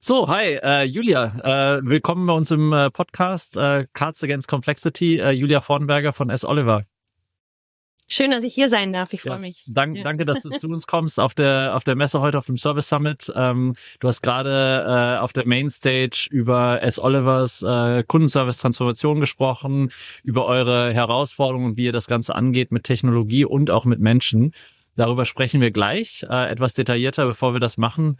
So, hi, Julia. Willkommen bei uns im Podcast Cards Against Complexity. Julia Vornberger von S. Oliver. Schön, dass ich hier sein darf. Ich freue mich. Danke, dass du zu uns kommst auf der Messe heute, auf dem Service Summit. Du hast gerade auf der Mainstage über S. Olivers Kundenservice-Transformation gesprochen, über eure Herausforderungen und wie ihr das Ganze angeht mit Technologie und auch mit Menschen. Darüber sprechen wir gleich etwas detaillierter, bevor wir das machen.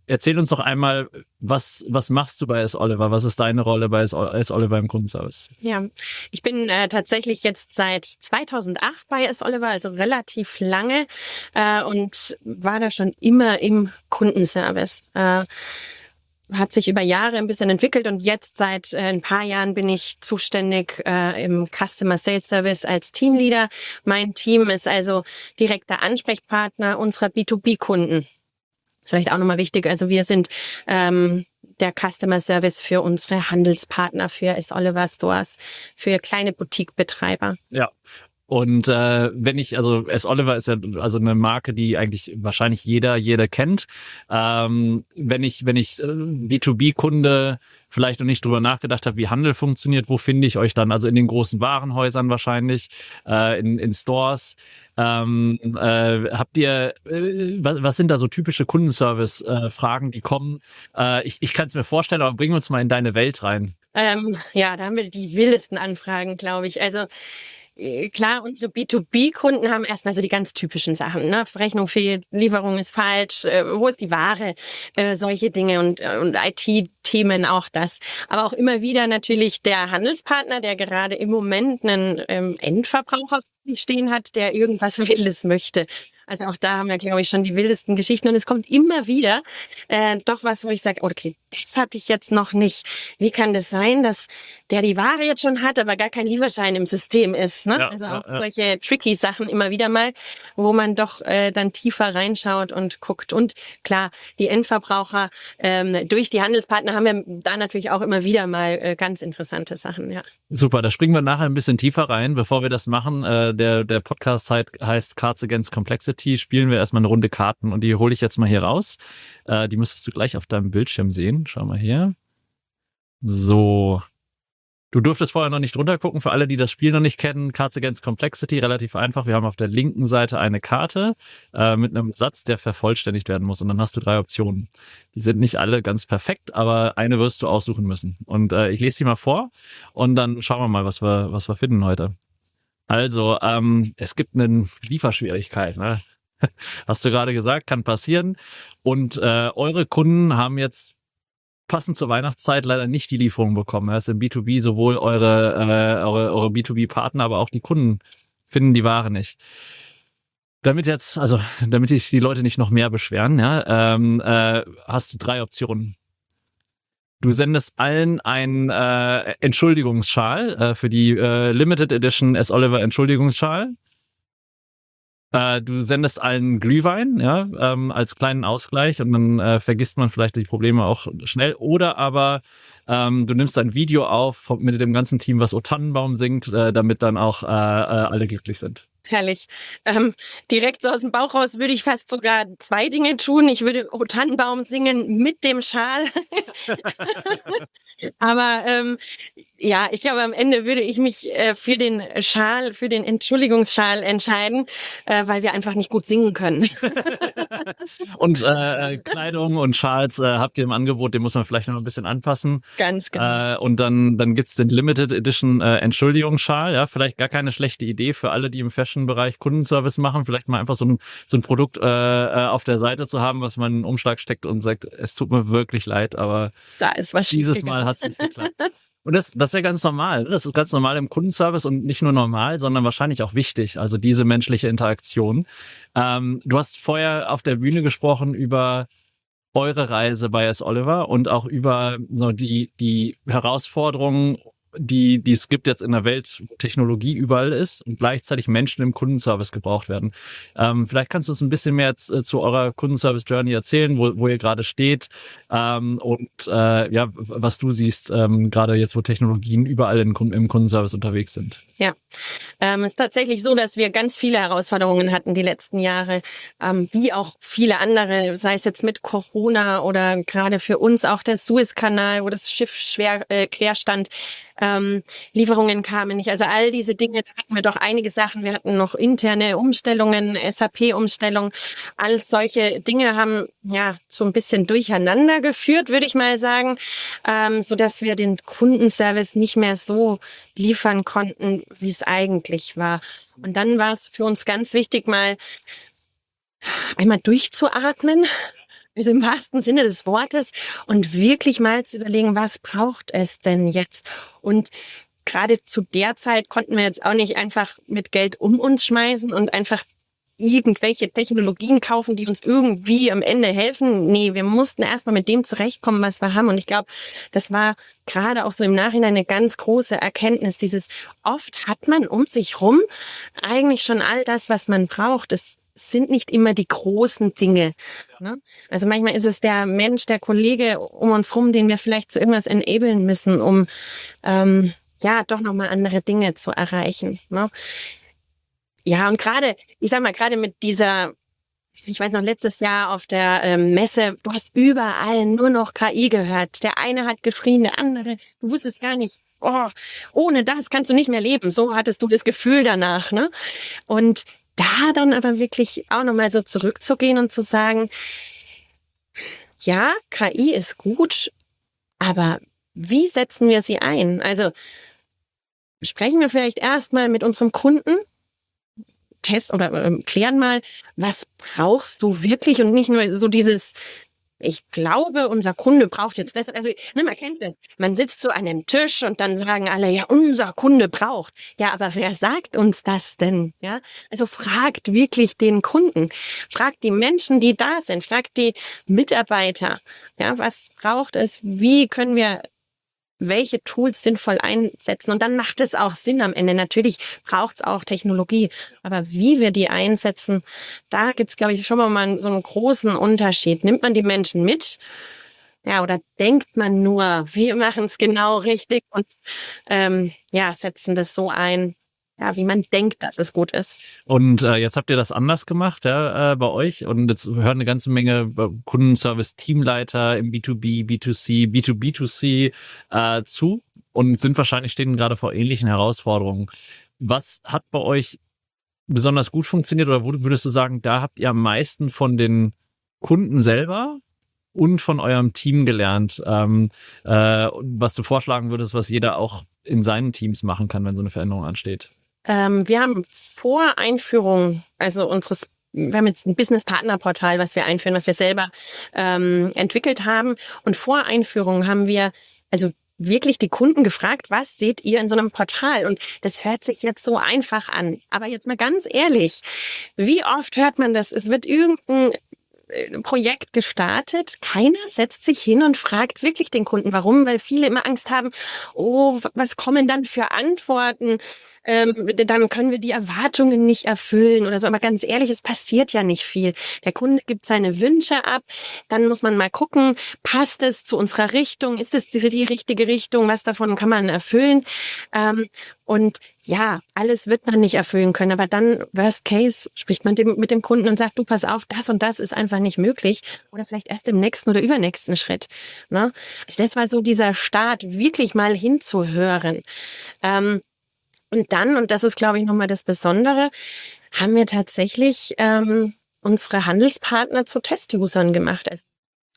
Erzähl uns doch einmal, was machst du bei S. Oliver? Was ist deine Rolle bei S. Oliver im Kundenservice? Ja, ich bin tatsächlich jetzt seit 2008 bei S. Oliver, also relativ lange und war da schon immer im Kundenservice. Hat sich über Jahre ein bisschen entwickelt und jetzt seit ein paar Jahren bin ich zuständig im Customer Sales Service als Teamleader. Mein Team ist also direkter Ansprechpartner unserer B2B-Kunden. Vielleicht auch nochmal wichtig, also wir sind der Customer Service für unsere Handelspartner, für S. Oliver Stores, für kleine Boutique-Betreiber. Ja. Und S. Oliver ist ja also eine Marke, die eigentlich wahrscheinlich jeder kennt. Wenn ich B2B-Kunde vielleicht noch nicht drüber nachgedacht habe, wie Handel funktioniert, wo finde ich euch dann? Also in den großen Warenhäusern wahrscheinlich, in Stores. Habt ihr, was sind da so typische Kundenservice-Fragen, die kommen? Ich kann es mir vorstellen, aber bring uns mal in deine Welt rein. Ja, da haben wir die wildesten Anfragen, glaube ich. Also klar, unsere B2B-Kunden haben erstmal so die ganz typischen Sachen, ne? Rechnung fehlt, Lieferung ist falsch, wo ist die Ware, solche Dinge und IT-Themen auch das. Aber auch immer wieder natürlich der Handelspartner, der gerade im Moment einen Endverbraucher stehen hat, der irgendwas Wildes möchte. Also auch da haben wir, glaube ich, schon die wildesten Geschichten. Und es kommt immer wieder doch was, wo ich sage, okay, das hatte ich jetzt noch nicht. Wie kann das sein, dass der die Ware jetzt schon hat, aber gar kein Lieferschein im System ist? Ne? Ja, also auch solche tricky Sachen immer wieder mal, wo man doch dann tiefer reinschaut und guckt. Und klar, die Endverbraucher, durch die Handelspartner haben wir da natürlich auch immer wieder mal ganz interessante Sachen. Ja. Super, da springen wir nachher ein bisschen tiefer rein. Bevor wir das machen, der Podcast heißt Cards Against Complexity. Spielen wir erstmal eine Runde Karten und die hole ich jetzt mal hier raus. Die müsstest du gleich auf deinem Bildschirm sehen. Schau mal hier. So. Du durftest vorher noch nicht drunter gucken. Für alle, die das Spiel noch nicht kennen, Cards Against Complexity, relativ einfach. Wir haben auf der linken Seite eine Karte mit einem Satz, der vervollständigt werden muss. Und dann hast du 3 Optionen. Die sind nicht alle ganz perfekt, aber eine wirst du aussuchen müssen. Und ich lese die mal vor und dann schauen wir mal, was wir finden heute. Also, es gibt eine Lieferschwierigkeit, ne? Hast du gerade gesagt, kann passieren. Und eure Kunden haben jetzt passend zur Weihnachtszeit leider nicht die Lieferung bekommen. Das ist im B2B sowohl eure B2B-Partner, aber auch die Kunden finden die Ware nicht. Damit sich die Leute nicht noch mehr beschweren, ja, hast du 3 Optionen. Du sendest allen einen Entschuldigungsschal für die Limited Edition S. Oliver Entschuldigungsschal. Du sendest allen Glühwein, ja, als kleinen Ausgleich und dann vergisst man vielleicht die Probleme auch schnell. Oder aber du nimmst ein Video auf mit dem ganzen Team, was O Tannenbaum singt, damit dann auch alle glücklich sind. Herrlich. Direkt so aus dem Bauch raus würde ich fast sogar 2 Dinge tun. Ich würde O Tannenbaum singen mit dem Schal. Aber ja, ich glaube, am Ende würde ich mich für den Schal, für den Entschuldigungsschal entscheiden, weil wir einfach nicht gut singen können. Und Kleidung und Schals habt ihr im Angebot, den muss man vielleicht noch ein bisschen anpassen. Ganz genau. Und dann gibt's den Limited Edition Entschuldigungsschal. Ja, vielleicht gar keine schlechte Idee für alle, die im Fashion-Bereich Kundenservice machen. Vielleicht mal einfach so ein Produkt auf der Seite zu haben, was man in einen Umschlag steckt und sagt, es tut mir wirklich leid, aber da ist was dieses Mal hat's nicht geklappt. Und das ist ja ganz normal. Das ist ganz normal im Kundenservice und nicht nur normal, sondern wahrscheinlich auch wichtig. Also diese menschliche Interaktion. Du hast vorher auf der Bühne gesprochen über eure Reise bei S. Oliver und auch über so die Herausforderungen die es gibt jetzt in der Welt, wo Technologie überall ist und gleichzeitig Menschen im Kundenservice gebraucht werden. Vielleicht kannst du uns ein bisschen mehr zu eurer Kundenservice-Journey erzählen, wo ihr gerade steht, und ja, was du siehst, gerade jetzt, wo Technologien überall im Kundenservice unterwegs sind. Ja, es ist tatsächlich so, dass wir ganz viele Herausforderungen hatten die letzten Jahre, wie auch viele andere, sei es jetzt mit Corona oder gerade für uns auch der Suezkanal, wo das Schiff schwer quer stand. Lieferungen kamen nicht. Also all diese Dinge, da hatten wir doch einige Sachen. Wir hatten noch interne Umstellungen, SAP-Umstellung. All solche Dinge haben ja so ein bisschen durcheinander geführt, würde ich mal sagen, so dass wir den Kundenservice nicht mehr so liefern konnten, wie es eigentlich war. Und dann war es für uns ganz wichtig, mal einmal durchzuatmen, also im wahrsten Sinne des Wortes, und wirklich mal zu überlegen, was braucht es denn jetzt? Und gerade zu der Zeit konnten wir jetzt auch nicht einfach mit Geld um uns schmeißen und einfach irgendwelche Technologien kaufen, die uns irgendwie am Ende helfen. Nee, wir mussten erstmal mit dem zurechtkommen, was wir haben. Und ich glaube, das war gerade auch so im Nachhinein eine ganz große Erkenntnis. Oft hat man um sich rum eigentlich schon all das, was man braucht. Es sind nicht immer die großen Dinge. Ne? Also manchmal ist es der Mensch, der Kollege um uns rum, den wir vielleicht zu irgendwas enablen müssen, um ja doch nochmal andere Dinge zu erreichen. Ne? Ja, und gerade mit dieser, ich weiß noch, letztes Jahr auf der Messe, du hast überall nur noch KI gehört. Der eine hat geschrien, der andere, du wusstest gar nicht, oh, ohne das kannst du nicht mehr leben. So hattest du das Gefühl danach, ne? Und da dann aber wirklich auch nochmal so zurückzugehen und zu sagen, ja, KI ist gut, aber wie setzen wir sie ein? Also sprechen wir vielleicht erstmal mit unserem Kunden, klären mal, was brauchst du wirklich, und nicht nur so dieses, ich glaube, unser Kunde braucht jetzt das. Also, ne, man kennt das. Man sitzt so an einem Tisch und dann sagen alle, ja, unser Kunde braucht. Ja, aber wer sagt uns das denn? Ja, also fragt wirklich den Kunden. Fragt die Menschen, die da sind. Fragt die Mitarbeiter. Ja, was braucht es? Wie können wir welche Tools sinnvoll einsetzen? Und dann macht es auch Sinn am Ende. Natürlich braucht es auch Technologie, aber wie wir die einsetzen, da gibt es, glaube ich, schon mal so einen großen Unterschied. Nimmt man die Menschen mit? Ja, oder denkt man nur, wir machen es genau richtig und ja, setzen das so ein, ja, wie man denkt, dass es gut ist. Und jetzt habt ihr das anders gemacht, ja, bei euch. Und jetzt hören eine ganze Menge Kundenservice-Teamleiter im B2B, B2C, B2B2C zu und stehen gerade vor ähnlichen Herausforderungen. Was hat bei euch besonders gut funktioniert, oder wo würdest du sagen, da habt ihr am meisten von den Kunden selber und von eurem Team gelernt, was du vorschlagen würdest, was jeder auch in seinen Teams machen kann, wenn so eine Veränderung ansteht? Wir haben vor Einführung, wir haben jetzt ein Business-Partner-Portal, was wir einführen, was wir selber entwickelt haben. Und vor Einführung haben wir also wirklich die Kunden gefragt, was seht ihr in so einem Portal? Und das hört sich jetzt so einfach an. Aber jetzt mal ganz ehrlich, wie oft hört man das? Es wird irgendein Projekt gestartet. Keiner setzt sich hin und fragt wirklich den Kunden, warum, weil viele immer Angst haben, oh, was kommen dann für Antworten? Dann können wir die Erwartungen nicht erfüllen oder so. Aber ganz ehrlich, es passiert ja nicht viel. Der Kunde gibt seine Wünsche ab, dann muss man mal gucken, passt es zu unserer Richtung? Ist es die richtige Richtung? Was davon kann man erfüllen? Und ja, alles wird man nicht erfüllen können, aber dann, worst case, spricht man mit dem Kunden und sagt, du, pass auf, das und das ist einfach nicht möglich, oder vielleicht erst im nächsten oder übernächsten Schritt. Ne? Also das war so dieser Start, wirklich mal hinzuhören. Und dann, und das ist, glaube ich, nochmal das Besondere, haben wir tatsächlich unsere Handelspartner zu Test-Usern gemacht. Also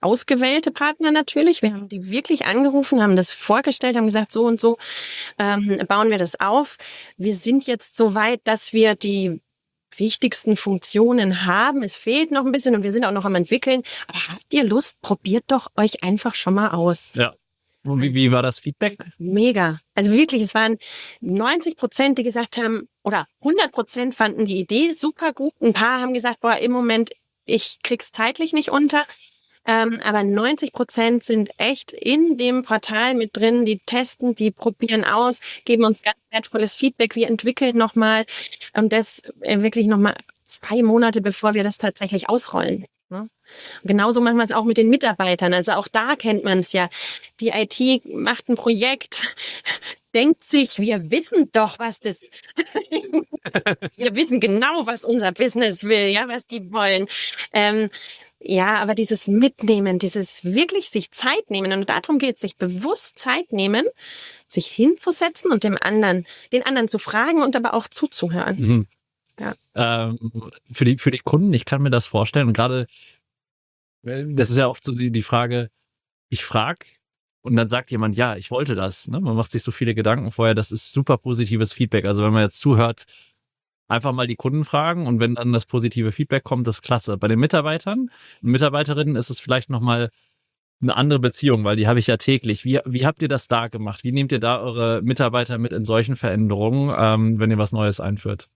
ausgewählte Partner natürlich. Wir haben die wirklich angerufen, haben das vorgestellt, haben gesagt, so und so bauen wir das auf. Wir sind jetzt so weit, dass wir die wichtigsten Funktionen haben. Es fehlt noch ein bisschen und wir sind auch noch am entwickeln. Aber habt ihr Lust? Probiert doch euch einfach schon mal aus. Ja. Und wie war das Feedback? Mega. Also wirklich, es waren 90%, die gesagt haben, oder 100% fanden die Idee super gut. Ein paar haben gesagt, boah, im Moment, ich krieg's zeitlich nicht unter. Aber 90% sind echt in dem Portal mit drin, die testen, die probieren aus, geben uns ganz wertvolles Feedback, wir entwickeln nochmal und das wirklich nochmal 2 Monate, bevor wir das tatsächlich ausrollen. Ne? Genauso machen wir es auch mit den Mitarbeitern. Also auch da kennt man es ja. Die IT macht ein Projekt, denkt sich, wir wissen doch, was das, wir wissen genau, was unser Business will, ja, was die wollen. Ja, aber dieses Mitnehmen, dieses wirklich sich Zeit nehmen, und darum geht es, sich bewusst Zeit nehmen, sich hinzusetzen und den anderen zu fragen und aber auch zuzuhören. Mhm. Ja. Für die Kunden, ich kann mir das vorstellen, und gerade, das ist ja oft so die Frage, ich frage und dann sagt jemand, ja, ich wollte das. Ne? Man macht sich so viele Gedanken vorher, das ist super positives Feedback. Also wenn man jetzt zuhört, einfach mal die Kunden fragen und wenn dann das positive Feedback kommt, das ist klasse. Bei den Mitarbeitern und Mitarbeiterinnen ist es vielleicht nochmal eine andere Beziehung, weil die habe ich ja täglich. Wie habt ihr das da gemacht? Wie nehmt ihr da eure Mitarbeiter mit in solchen Veränderungen, wenn ihr was Neues einführt?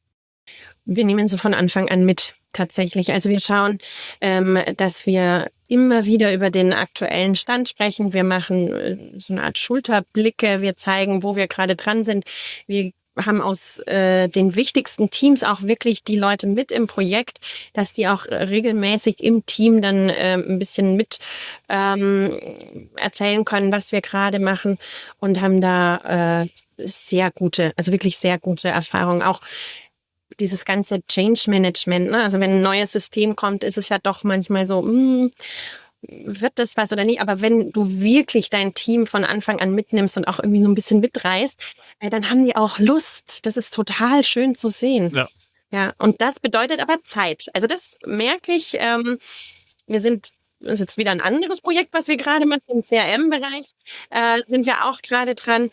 Wir nehmen sie von Anfang an mit, tatsächlich. Also wir schauen, dass wir immer wieder über den aktuellen Stand sprechen. Wir machen so eine Art Schulterblicke. Wir zeigen, wo wir gerade dran sind. Wir haben aus den wichtigsten Teams auch wirklich die Leute mit im Projekt, dass die auch regelmäßig im Team dann ein bisschen mit erzählen können, was wir gerade machen, und haben da also wirklich sehr gute Erfahrungen. Auch dieses ganze Change Management, ne? Also wenn ein neues System kommt, ist es ja doch manchmal so, wird das was oder nicht? Aber wenn du wirklich dein Team von Anfang an mitnimmst und auch irgendwie so ein bisschen mitreißt, dann haben die auch Lust. Das ist total schön zu sehen. Ja. Ja, und das bedeutet aber Zeit. Also das merke ich. Das ist jetzt wieder ein anderes Projekt, was wir gerade machen im CRM-Bereich. Sind wir auch gerade dran.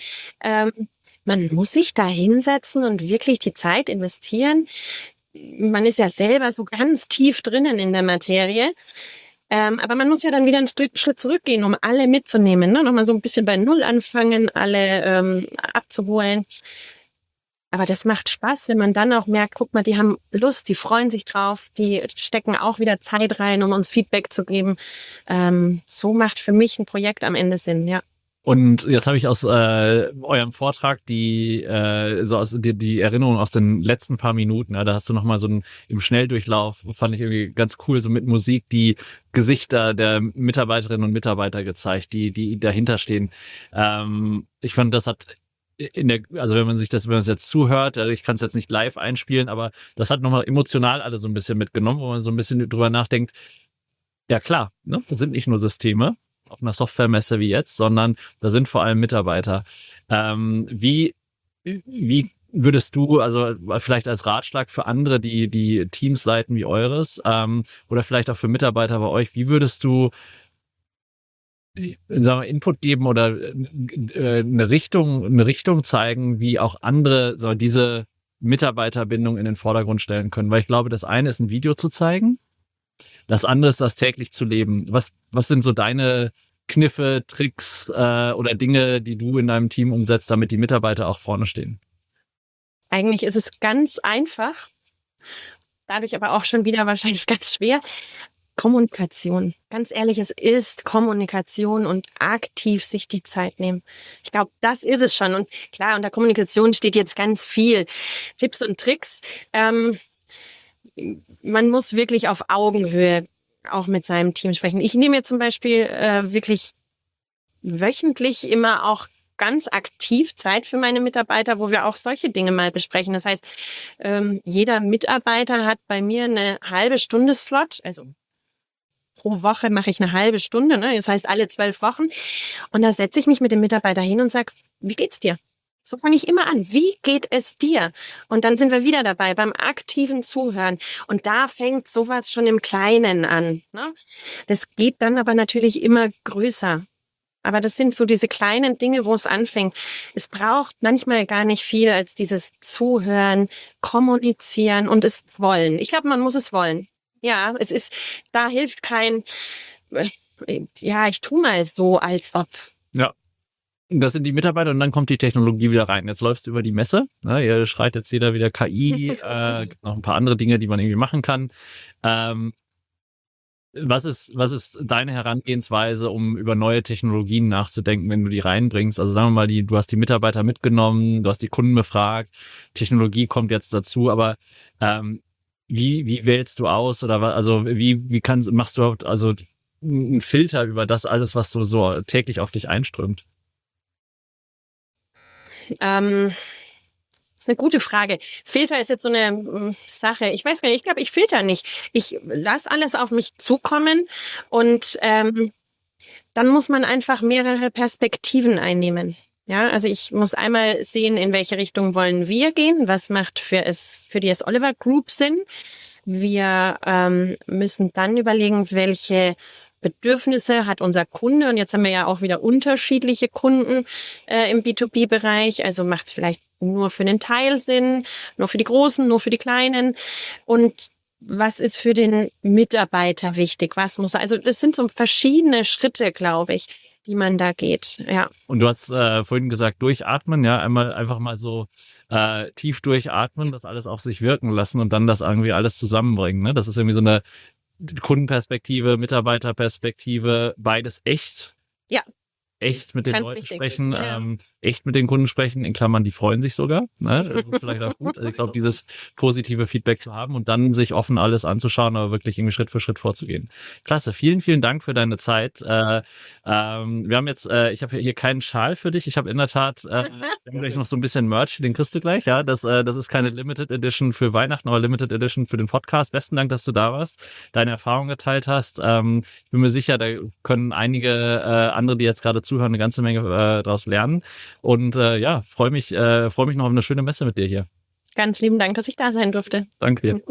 Man muss sich da hinsetzen und wirklich die Zeit investieren. Man ist ja selber so ganz tief drinnen in der Materie. Aber man muss ja dann wieder einen Schritt zurückgehen, um alle mitzunehmen. Ne? Nochmal so ein bisschen bei Null anfangen, alle abzuholen. Aber das macht Spaß, wenn man dann auch merkt, guck mal, die haben Lust, die freuen sich drauf, die stecken auch wieder Zeit rein, um uns Feedback zu geben. So macht für mich ein Projekt am Ende Sinn, ja. Und jetzt habe ich aus eurem Vortrag die Erinnerung aus den letzten paar Minuten. Ja, da hast du nochmal im Schnelldurchlauf, fand ich irgendwie ganz cool, so mit Musik die Gesichter der Mitarbeiterinnen und Mitarbeiter gezeigt, die dahinter stehen. Ich fand, das hat also wenn man es jetzt zuhört, ich kann es jetzt nicht live einspielen, aber das hat nochmal emotional alle so ein bisschen mitgenommen, wo man so ein bisschen drüber nachdenkt. Ja klar, ne? Das sind nicht nur Systeme auf einer Softwaremesse wie jetzt, sondern da sind vor allem Mitarbeiter. Wie würdest du, also vielleicht als Ratschlag für andere, die Teams leiten wie eures, oder vielleicht auch für Mitarbeiter bei euch, wie würdest du, sagen wir, Input geben oder eine Richtung zeigen, wie auch andere so diese Mitarbeiterbindung in den Vordergrund stellen können? Weil ich glaube, das eine ist, ein Video zu zeigen. Das andere ist, das täglich zu leben. Was sind so deine Kniffe, Tricks oder Dinge, die du in deinem Team umsetzt, damit die Mitarbeiter auch vorne stehen? Eigentlich ist es ganz einfach, dadurch aber auch schon wieder wahrscheinlich ganz schwer. Kommunikation. Ganz ehrlich, es ist Kommunikation und aktiv sich die Zeit nehmen. Ich glaube, das ist es schon. Und klar, unter Kommunikation steht jetzt ganz viel Tipps und Tricks. Man muss wirklich auf Augenhöhe auch mit seinem Team sprechen. Ich nehme mir zum Beispiel wirklich wöchentlich immer auch ganz aktiv Zeit für meine Mitarbeiter, wo wir auch solche Dinge mal besprechen. Das heißt, jeder Mitarbeiter hat bei mir eine halbe Stunde Slot, also pro Woche mache ich eine halbe Stunde, ne? Das heißt alle 12 Wochen. Und da setze ich mich mit dem Mitarbeiter hin und sage, wie geht's dir? So fange ich immer an. Wie geht es dir? Und dann sind wir wieder dabei beim aktiven Zuhören. Und da fängt sowas schon im Kleinen an. Ne? Das geht dann aber natürlich immer größer. Aber das sind so diese kleinen Dinge, wo es anfängt. Es braucht manchmal gar nicht viel als dieses Zuhören, Kommunizieren und es wollen. Ich glaube, man muss es wollen. Ja, da hilft kein, ich tu mal so, als ob. Ja. Das sind die Mitarbeiter und dann kommt die Technologie wieder rein. Jetzt läufst du über die Messe. Ne? Hier schreit jetzt jeder wieder KI. Gibt noch ein paar andere Dinge, die man irgendwie machen kann. Was ist deine Herangehensweise, um über neue Technologien nachzudenken, wenn du die reinbringst? Also sagen wir mal, du hast die Mitarbeiter mitgenommen, du hast die Kunden befragt, Technologie kommt jetzt dazu, aber wie wählst du aus oder also machst du also einen Filter über das alles, was so täglich auf dich einströmt? Das ist eine gute Frage. Filter ist jetzt so eine Sache. Ich weiß gar nicht, ich glaube, ich filter nicht. Ich lasse alles auf mich zukommen und dann muss man einfach mehrere Perspektiven einnehmen. Ja, also ich muss einmal sehen, in welche Richtung wollen wir gehen, was macht für die S. Oliver Group Sinn. Wir müssen dann überlegen, welche Bedürfnisse hat unser Kunde. Und jetzt haben wir ja auch wieder unterschiedliche Kunden im B2B-Bereich. Also macht es vielleicht nur für einen Teil Sinn, nur für die Großen, nur für die Kleinen. Und was ist für den Mitarbeiter wichtig? Also das sind so verschiedene Schritte, glaube ich, die man da geht. Ja. Und du hast vorhin gesagt, durchatmen, ja, einfach mal so tief durchatmen, das alles auf sich wirken lassen und dann das irgendwie alles zusammenbringen. Ne? Das ist irgendwie so eine Kundenperspektive, Mitarbeiterperspektive, beides echt. Ja. Echt mit den Ganz Leuten wichtig. sprechen, Ja. echt mit den Kunden sprechen, in Klammern, die freuen sich sogar. Ne? Das ist vielleicht auch gut. Also ich glaube, dieses positive Feedback zu haben und dann sich offen alles anzuschauen, aber wirklich irgendwie Schritt für Schritt vorzugehen. Klasse, vielen, vielen Dank für deine Zeit. Wir haben jetzt, ich habe hier keinen Schal für dich. Ich habe in der Tat wir haben gleich noch so ein bisschen Merch, den kriegst du gleich. Ja, das ist keine Limited Edition für Weihnachten, aber Limited Edition für den Podcast. Besten Dank, dass du da warst, deine Erfahrungen geteilt hast. Ich bin mir sicher, da können einige andere, die jetzt gerade zuhören, eine ganze Menge daraus lernen. Und freue mich noch auf eine schöne Messe mit dir hier. Ganz lieben Dank, dass ich da sein durfte. Danke dir.